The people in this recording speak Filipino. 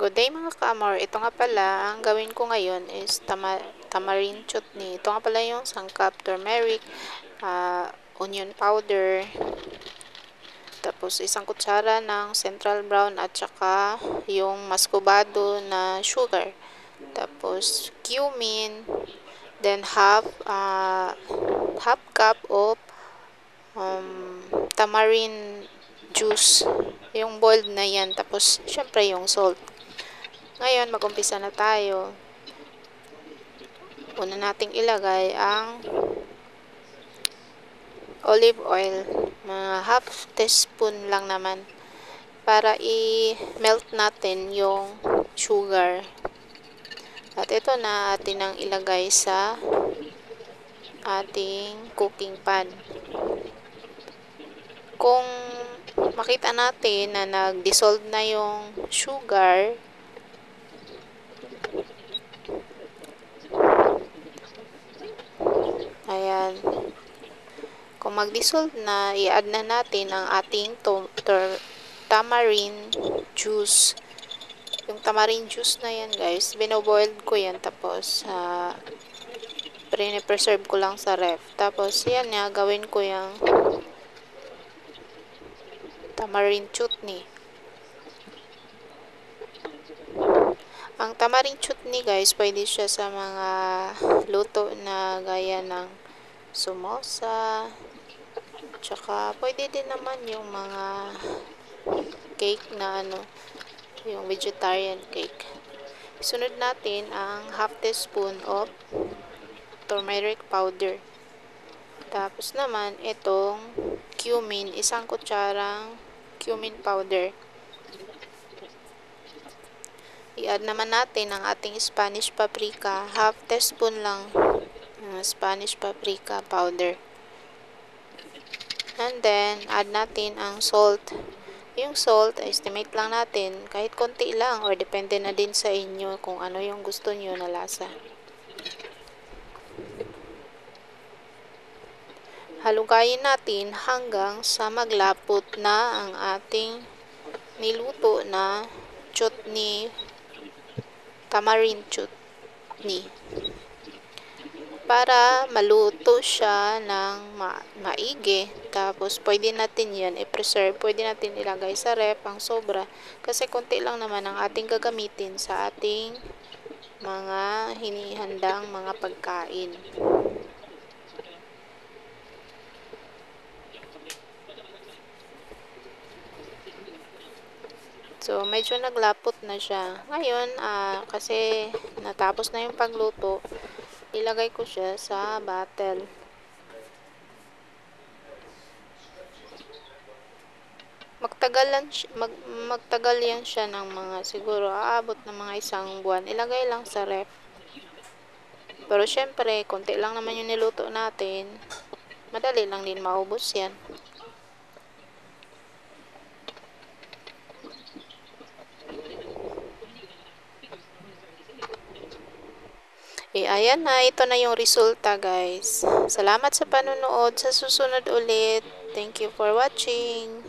Good day mga ka-amor. Ito nga pala, ang gawin ko ngayon is tamarind chutney. Ito nga pala yung sangkap, turmeric, onion powder, tapos isang kutsara ng central brown at saka yung mascobado na sugar. Tapos cumin, then half cup of tamarind juice. Yung boiled na yan. Tapos syempre yung salt. Ngayon, mag-umpisa na tayo. Una nating ilagay ang olive oil. Mga half teaspoon lang naman. Para i-melt natin yung sugar. At ito na atin ang ilagay sa ating cooking pan. Kung makita natin na nag-dissolve na yung sugar, ayan. Kung mag-dissolve na, i-add na natin ang ating tamarind juice. Yung tamarind juice na yan, guys, binoboiled ko yan. Tapos, preserve ko lang sa ref. Tapos, yan nga, gawin ko yung tamarind chutney. Ang tamarind chutney, guys, pwede siya sa mga luto na gaya ng samosa. Tsaka, pwede din naman yung mga cake na yung vegetarian cake. Sunod natin ang half teaspoon of turmeric powder. Tapos naman, itong cumin, isang kutsarang cumin powder. I-add naman natin ang ating Spanish paprika, half teaspoon lang Spanish paprika powder. And then, add natin ang salt. Yung salt, estimate lang natin, kahit konti lang or depende na din sa inyo kung ano yung gusto nyo na lasa. Halugayin natin hanggang sa maglapot na ang ating niluto na chutney, tamarind chutney. Para maluto siya ng maigi. Tapos, pwede natin yan i-preserve. Pwede natin ilagay sa ref ang sobra. Kasi konti lang naman ang ating gagamitin sa ating mga hinihandang mga pagkain. So, medyo naglapot na siya. Ngayon, kasi natapos na yung pagluto, ilagay ko siya sa bottle. Magtagal yan siya ng mga siguro aabot ng mga 1 buwan. Ilagay lang sa ref. Pero syempre, konti lang naman yung niluto natin. Madali lang din maubos yan. Ayan na, ito na yung resulta, guys. Salamat sa panonood. Sa susunod ulit. Thank you for watching.